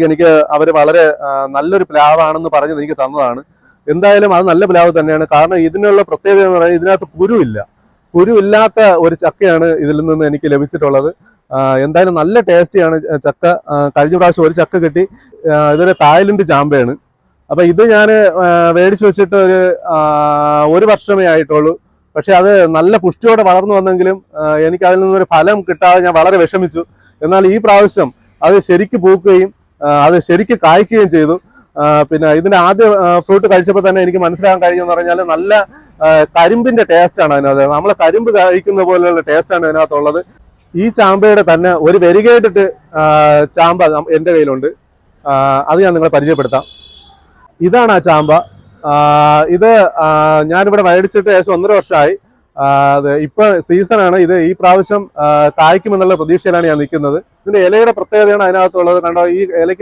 എനിക്ക് അവർ വളരെ നല്ലൊരു പ്ലാവാണെന്ന് പറഞ്ഞത് എനിക്ക് തന്നതാണ്. എന്തായാലും അത് നല്ല പ്ലാവ് തന്നെയാണ്. കാരണം ഇതിനുള്ള പ്രത്യേകത എന്ന് പറയുന്നത് ഇതിനകത്ത് കുരുവില്ലാത്ത ഒരു ചക്കയാണ് ഇതിൽ നിന്ന് എനിക്ക് ലഭിച്ചിട്ടുള്ളത്. എന്തായാലും നല്ല ടേസ്റ്റിയാണ് ചക്ക. കഴിഞ്ഞ പ്രാവശ്യം ഒരു ചക്ക കിട്ടി. ഇതൊരു തായ്ലൻഡ് ചാമ്പയാണ്. അപ്പം ഇത് ഞാൻ മേടിച്ചു വെച്ചിട്ട് ഒരു വർഷമേ ആയിട്ടുള്ളൂ. പക്ഷെ അത് നല്ല പുഷ്ടിയോടെ വളർന്നു വന്നെങ്കിലും എനിക്ക് അതിൽ നിന്നൊരു ഫലം കിട്ടാതെ ഞാൻ വളരെ വിഷമിച്ചു. എന്നാൽ ഈ പ്രാവശ്യം അത് ശരിക്ക് പൂക്കുകയും അത് ശരിക്ക് കായ്ക്കുകയും ചെയ്തു. പിന്നെ ഇതിന്റെ ആദ്യ ഫ്രൂട്ട് കഴിച്ചപ്പോൾ തന്നെ എനിക്ക് മനസ്സിലാക്കാൻ കഴിഞ്ഞെന്ന് പറഞ്ഞാൽ നല്ല കരിമ്പിന്റെ ടേസ്റ്റാണ് അതിനകത്ത്. നമ്മളെ കരിമ്പ് കഴിക്കുന്ന പോലെയുള്ള ടേസ്റ്റാണ് ഇതിനകത്തുള്ളത്. ഈ ചാമ്പയുടെ തന്നെ ഒരു വെരിഗേറ്റഡ് ചാമ്പ എൻ്റെ കയ്യിലുണ്ട്. അത് ഞാൻ നിങ്ങളെ പരിചയപ്പെടുത്താം. ഇതാണ് ആ ചാമ്പ. ഇത് ഞാനിവിടെ മേടിച്ചിട്ട് ഏകദേശം 1.5 വർഷമായി. ഇപ്പൊ സീസണാണ്. ഇത് ഈ പ്രാവശ്യം കായ്ക്കുമെന്നുള്ള പ്രതീക്ഷയിലാണ് ഞാൻ നിൽക്കുന്നത്. ഇതിന്റെ ഇലയുടെ പ്രത്യേകതയാണ് അതിനകത്തുള്ളത്. കണ്ടോ, ഈ ഇലയ്ക്ക്